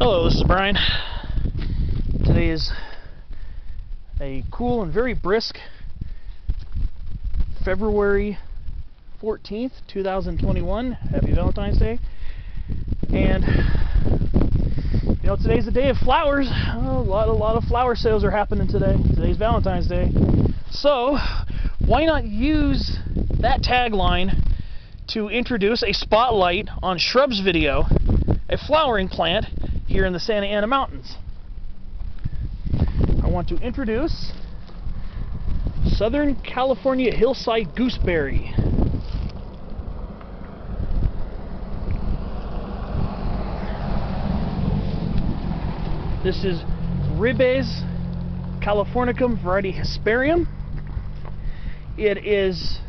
Hello, this is Brian. Today is a cool and very brisk February 14th, 2021. Happy Valentine's Day. And you know, today's the day of flowers. A lot of flower sales are happening today. Today's Valentine's Day. So why not use that tagline to introduce a spotlight on Shrubs video, a flowering plant here in the Santa Ana Mountains. I want to introduce Southern California Hillside Gooseberry. This is Ribes californicum variety hesperium. It is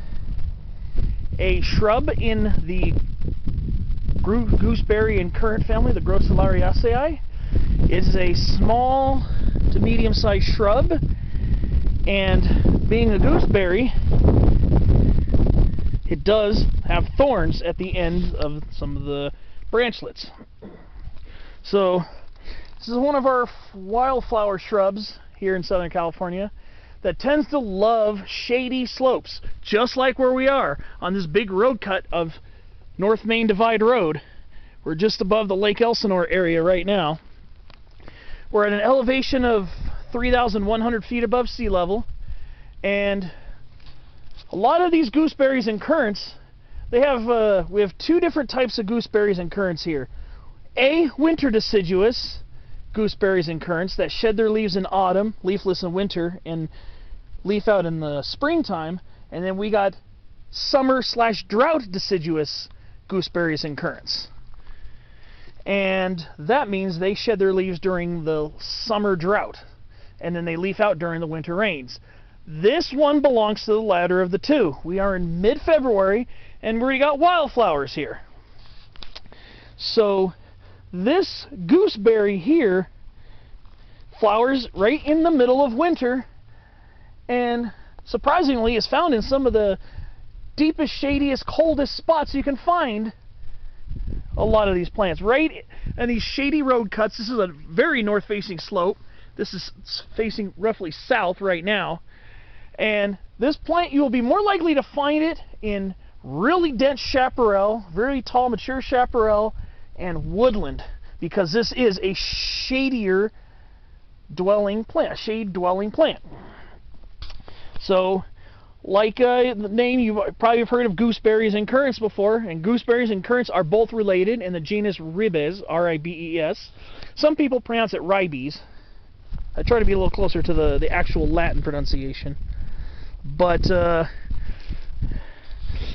a shrub in the gooseberry and currant family, the Grossulariaceae. It's a small to medium-sized shrub, and being a gooseberry, it does have thorns at the end of some of the branchlets. So this is one of our wildflower shrubs here in Southern California that tends to love shady slopes, just like where we are on this big road cut of North Main Divide Road. We're just above the Lake Elsinore area right now. We're at an elevation of 3,100 feet above sea level, and a lot of these gooseberries and currants, we have two different types of gooseberries and currants here. Winter deciduous gooseberries and currants that shed their leaves in autumn, leafless in winter, and leaf out in the springtime. And then we got summer/drought deciduous gooseberries and currants. And that means they shed their leaves during the summer drought, and then they leaf out during the winter rains. This one belongs to the latter of the two. We are in mid-February, and we got wildflowers here. So this gooseberry here flowers right in the middle of winter, and surprisingly is found in some of the deepest, shadiest, coldest spots you can find a lot of these plants. Right in these shady road cuts. This is a very north-facing slope. This is facing roughly south right now. And this plant, you will be more likely to find it in really dense chaparral, very tall, mature chaparral, and woodland, because this is a shadier dwelling plant, a shade dwelling plant. So, like the name, you probably have heard of gooseberries and currants before, and gooseberries and currants are both related in the genus Ribes, R-I-B-E-S. Some people pronounce it ribes. I try to be a little closer to the actual Latin pronunciation. But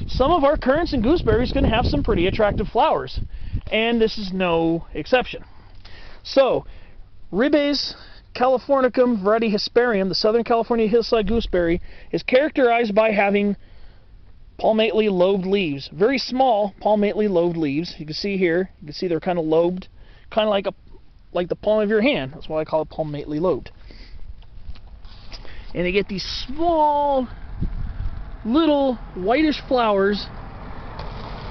some of our currants and gooseberries can have some pretty attractive flowers, and this is no exception. So, Ribes californicum variety hesperium, the Southern California Hillside Gooseberry, is characterized by having palmately lobed leaves. Very small palmately lobed leaves. You can see here, you can see they're kind of lobed, kind of like the palm of your hand. That's why I call it palmately lobed. And they get these small, little whitish flowers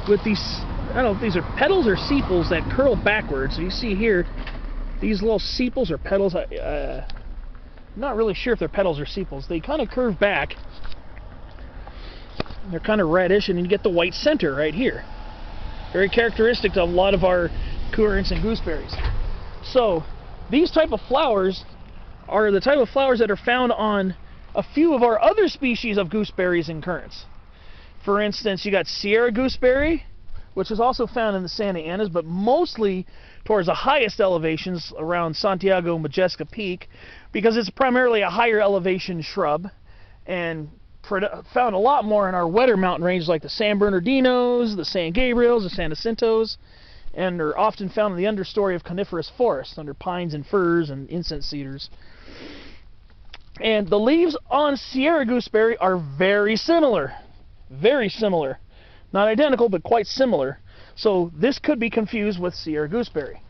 with these, I don't know if these are petals or sepals that curl backwards. So you see here, these little sepals or petals, I'm not really sure if they're petals or sepals. They kind of curve back. They're kind of reddish, and you get the white center right here. Very characteristic of a lot of our currants and gooseberries. So these type of flowers are the type of flowers that are found on a few of our other species of gooseberries and currants. For instance, you got Sierra gooseberry, which is also found in the Santa Anas, but mostly towards the highest elevations around Santiago Majestica Peak, because it's primarily a higher elevation shrub, and found a lot more in our wetter mountain ranges like the San Bernardinos, the San Gabriels, the San Jacintos, and are often found in the understory of coniferous forests under pines and firs and incense cedars. And the leaves on Sierra gooseberry are very similar. Very similar. Not identical, but quite similar. So this could be confused with Sierra gooseberry.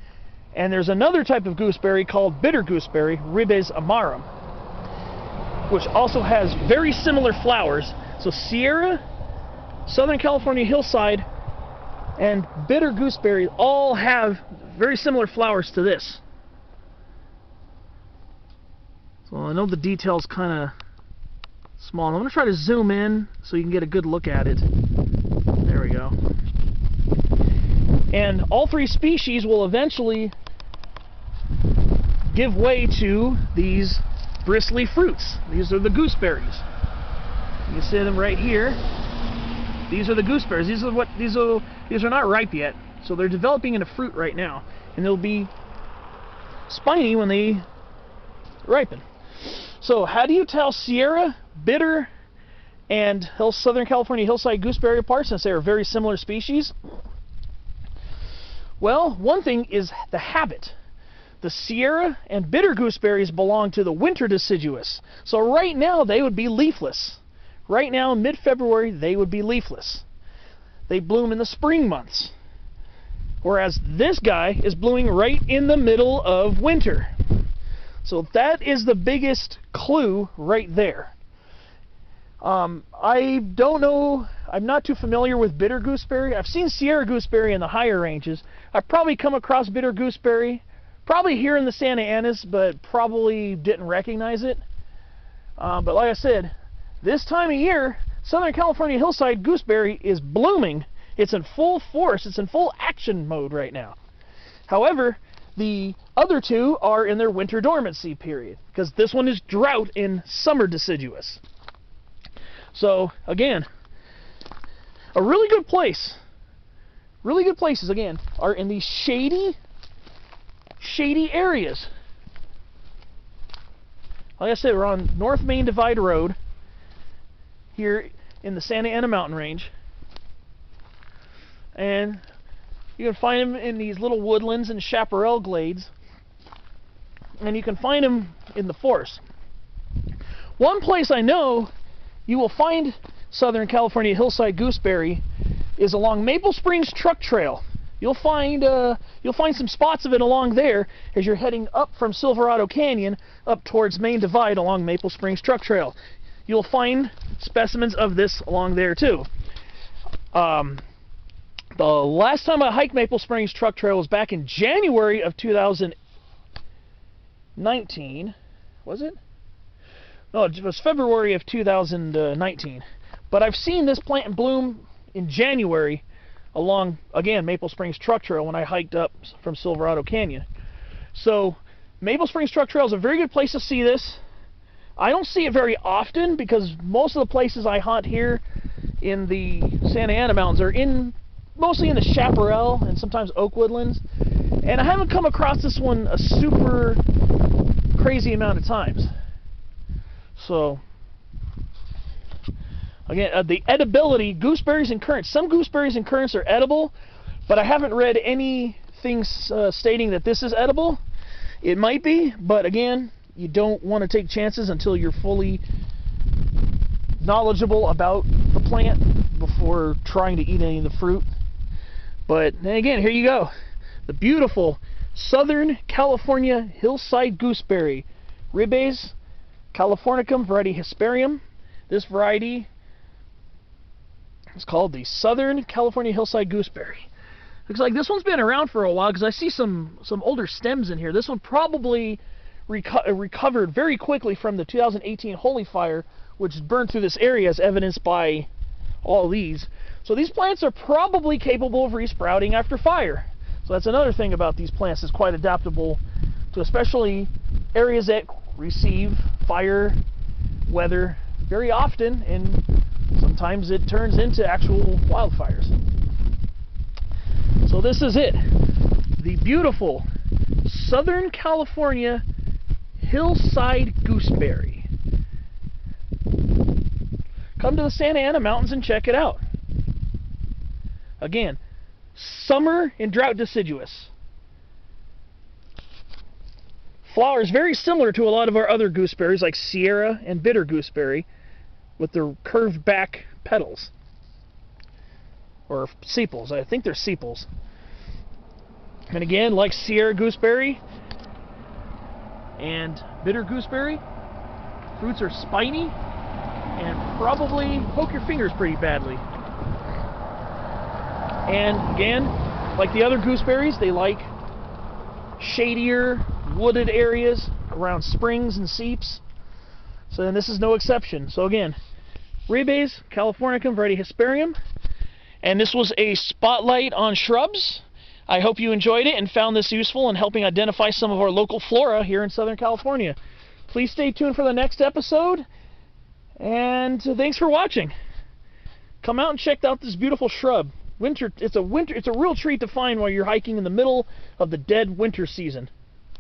And there's another type of gooseberry called bitter gooseberry, Ribes amarum, which also has very similar flowers. So Sierra, Southern California Hillside, and bitter gooseberry all have very similar flowers to this. So I know the detail's kind of small. I'm going to try to zoom in so you can get a good look at it. There we go. And all three species will eventually give way to these bristly fruits. These are the gooseberries. You can see them right here. These are the gooseberries. These are not ripe yet, so they're developing into fruit right now, and they'll be spiny when they ripen. So how do you tell Sierra, bitter, and Southern California Hillside Gooseberry apart, since they are very similar species? Well, one thing is the habit. The Sierra and bitter gooseberries belong to the winter deciduous. So right now they would be leafless. Right now, mid-February, they would be leafless. They bloom in the spring months. Whereas this guy is blooming right in the middle of winter. So that is the biggest clue right there. I don't know, I'm not too familiar with bitter gooseberry. I've seen Sierra gooseberry in the higher ranges. I've probably come across bitter gooseberry, probably here in the Santa Anas, but probably didn't recognize it. But like I said, this time of year, Southern California Hillside Gooseberry is blooming. It's in full force. It's in full action mode right now. However, the other two are in their winter dormancy period, because this one is drought in summer deciduous. So, again, a really good place. Really good places, again, are in these shady areas. Like I said, we're on North Main Divide Road here in the Santa Ana mountain range, and you can find them in these little woodlands and chaparral glades, and you can find them in the forest. One place I know you will find Southern California Hillside Gooseberry is along Maple Springs Truck Trail. You'll find some spots of it along there as you're heading up from Silverado Canyon up towards Main Divide along Maple Springs Truck Trail. You'll find specimens of this along there too. The last time I hiked Maple Springs Truck Trail was back in January of 2019. Was it? No, it was February of 2019. But I've seen this plant in bloom in January along, again, Maple Springs Truck Trail when I hiked up from Silverado Canyon. So Maple Springs Truck Trail is a very good place to see this. I don't see it very often because most of the places I hunt here in the Santa Ana Mountains are mostly in the chaparral and sometimes oak woodlands, and I haven't come across this one a super crazy amount of times. So again, the edibility, gooseberries and currants. Some gooseberries and currants are edible, but I haven't read anything stating that this is edible. It might be, but again, you don't want to take chances until you're fully knowledgeable about the plant before trying to eat any of the fruit. But then again, here you go. The beautiful Southern California Hillside Gooseberry. Ribes californicum variety hesperium. This variety is called the Southern California Hillside Gooseberry. Looks like this one's been around for a while because I see some older stems in here. This one probably recovered very quickly from the 2018 Holy Fire, which burned through this area, as evidenced by all these. So these plants are probably capable of resprouting after fire. So that's another thing about these plants, is quite adaptable to especially areas that receive fire weather very often, and sometimes it turns into actual wildfires. So this is it, the beautiful Southern California Hillside Gooseberry. Come to the Santa Ana Mountains and check it out. Again, summer and drought deciduous. Flowers very similar to a lot of our other gooseberries like Sierra and bitter gooseberry, with their curved back petals. Or sepals. I think they're sepals. And again, like Sierra gooseberry and bitter gooseberry, fruits are spiny and probably poke your fingers pretty badly. And again, like the other gooseberries, they like shadier, wooded areas around springs and seeps. So then this is no exception. So again, Ribes, Californicum, variety hesperium. And this was a spotlight on shrubs. I hope you enjoyed it and found this useful in helping identify some of our local flora here in Southern California. Please stay tuned for the next episode. And thanks for watching. Come out and check out this beautiful shrub. It's a real treat to find while you're hiking in the middle of the dead winter season.